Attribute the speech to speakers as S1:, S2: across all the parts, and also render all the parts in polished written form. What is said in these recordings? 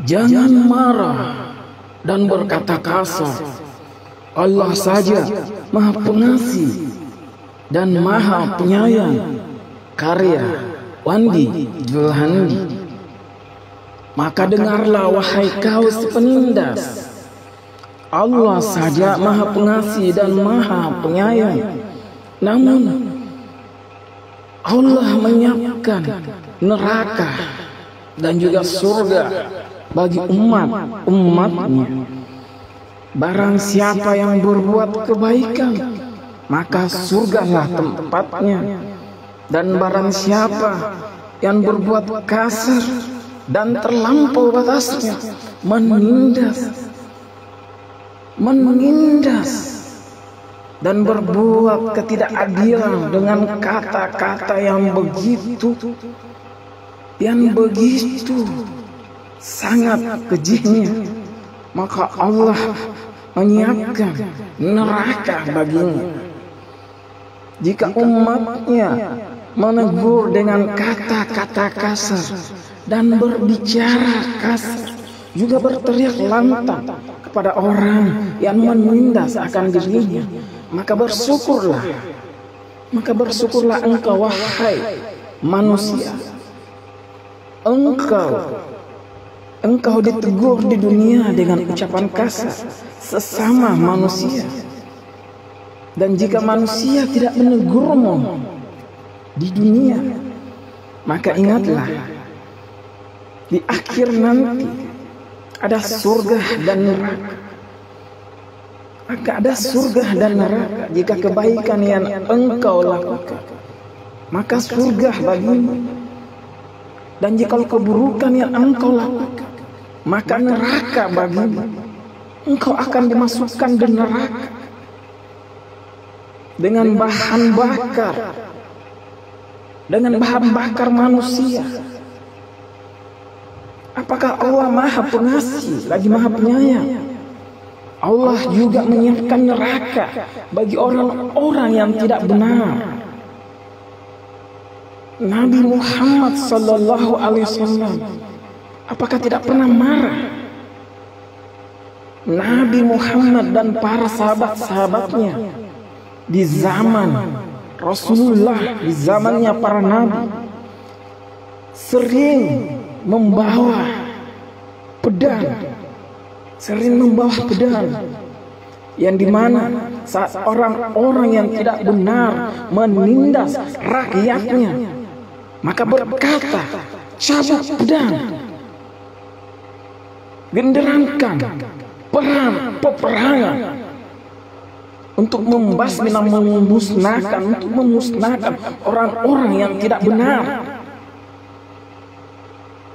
S1: Jangan marah dan berkata kasar. Allah saja Maha Pengasih dan Maha Penyayang. Karya Wandi Julhandi. Maka dengarlah wahai kau si penindas, Allah saja Maha Pengasih dan Maha Penyayang. Namun Allah menyiapkan neraka dan juga surga bagi umat-umatnya. Barang siapa yang berbuat kebaikan, maka surgalah tempatnya. Dan barang siapa yang berbuat kasar dan terlampau batasnya, menindas dan berbuat ketidakadilan dengan kata-kata yang begitu sangat kejihnya, maka Allah menyiapkan neraka baginya. Jika umatnya menegur dengan kata-kata kasar dan berbicara kasar, juga berteriak lantang kepada orang yang menindas akan dirinya, maka bersyukurlah engkau wahai manusia. Engkau ditegur di dunia dengan ucapan kasar sesama manusia. Dan jika manusia tidak menegurmu di dunia, maka ingatlah, di akhir nanti ada surga dan neraka. Maka ada surga dan neraka. Jika kebaikan yang engkau lakukan, maka surga bagimu. Dan jika keburukan yang engkau lakukan, maka neraka bagimu. Engkau akan dimasukkan di neraka dengan bahan bakar manusia. Apakah Allah Maha Pengasih lagi Maha Penyayang? Allah juga menyiapkan neraka bagi orang-orang yang tidak benar. Nabi Muhammad sallallahu alaihi wasallam apakah tidak pernah marah? Nabi Muhammad dan para sahabat-sahabatnya di zaman Rasulullah, di zamannya para nabi, sering membawa pedang, yang dimana saat orang-orang yang tidak benar menindas rakyatnya, maka berkata, cabut pedang, genderangkan peperangan untuk memusnahkan orang-orang yang tidak benar.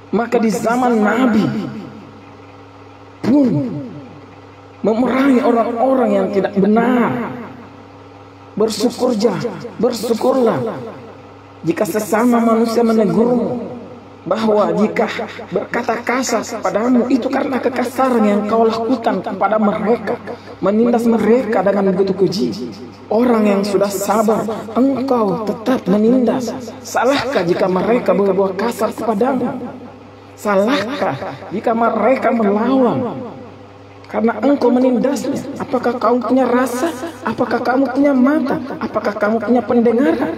S1: Maka di zaman Nabi pun memerangi orang-orang yang tidak benar. Bersyukurlah jika sesama manusia menegurmu, bahwa jika berkata kasar kepadamu itu karena kekasaran yang kau lakukan kepada mereka, menindas mereka dengan begitu keji. Orang yang sudah sabar, engkau tetap menindas. Salahkah jika mereka berbuat kasar kepadamu? Salahkah jika mereka melawan karena engkau menindasnya? Apakah kamu punya rasa? Apakah kamu punya mata? Apakah kamu punya pendengaran?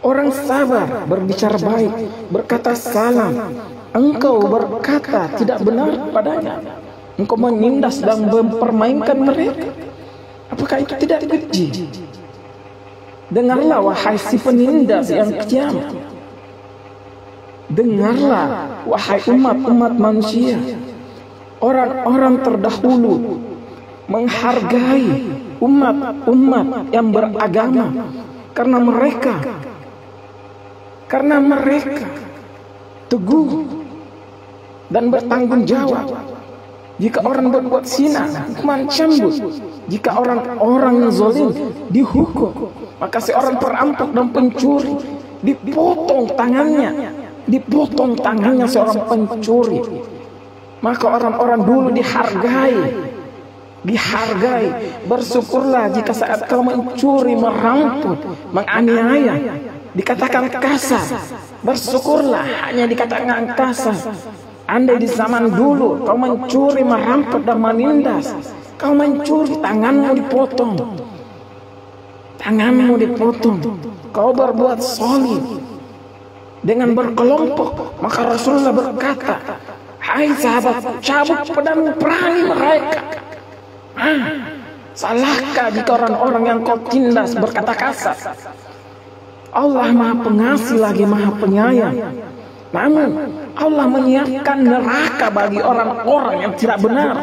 S1: Orang sabar berbicara baik, berkata salam. Engkau berkata tidak benar padanya. Engkau menindas dan mempermainkan mereka. Apakah itu tidak keji? Dengarlah wahai si penindas yang kejam. Dengarlah wahai umat-umat manusia. Orang-orang terdahulu menghargai umat-umat yang beragama karena mereka teguh dan bertanggung jawab. Jika orang berbuat zina, hukuman cambuk. Jika orang-orang yang zalim dihukum, maka seorang perampok dan pencuri dipotong tangannya seorang pencuri. Maka orang-orang dulu dihargai. Bersyukurlah jika saat kau mencuri, merampok, menganiaya, dikatakan kasar. Bersyukurlah hanya dikatakan kasar. Andai di zaman dulu kau mencuri, merampas dan menindas, kau mencuri, tanganmu dipotong. Tanganmu dipotong. Kau berbuat zalim dengan berkelompok, maka Rasulullah berkata, hai sahabat, cabut pedangmu, perangi mereka. Salahkah jika orang-orang yang kau tindas berkata kasar? Allah Maha Pengasih lagi Maha Penyayang. Namun Allah menyiapkan neraka bagi orang-orang yang tidak benar.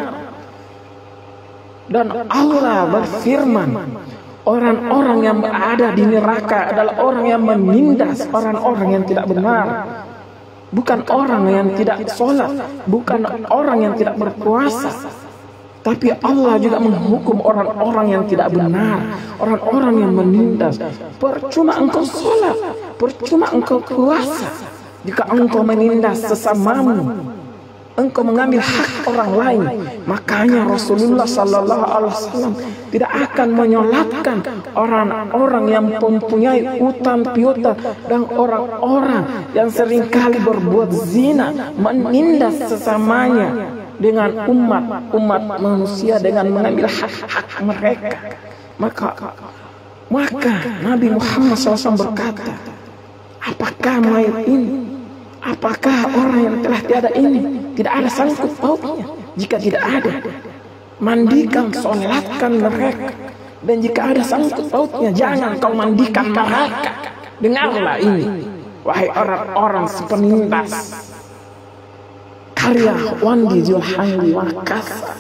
S1: Dan Allah berfirman, orang-orang yang berada di neraka adalah orang yang menindas orang-orang yang tidak benar. Bukan orang yang tidak sholat, bukan orang yang tidak berpuasa, tapi Allah juga menghukum orang-orang yang tidak benar, orang-orang yang menindas. Percuma engkau sholat, percuma engkau puasa, jika engkau menindas sesamamu, engkau mengambil hak orang lain. Makanya Rasulullah Sallallahu Alaihi Wasallam tidak akan menyolatkan orang-orang yang mempunyai utang piutang dan orang-orang yang seringkali berbuat zina, menindas sesamanya dengan umat manusia dengan mengambil hak-hak mereka. Maka Nabi Muhammad SAW berkata, apakah mayat ini, apakah orang yang telah tiada ini tidak ada sangkut pautnya? Jika tidak ada, mandikan, sholatkan mereka. Dan jika ada sangkut pautnya, jangan kau mandikan mereka. Dengarlah ini, wahai orang-orang sepenindas, karya Wandi Zulhandi Makassar.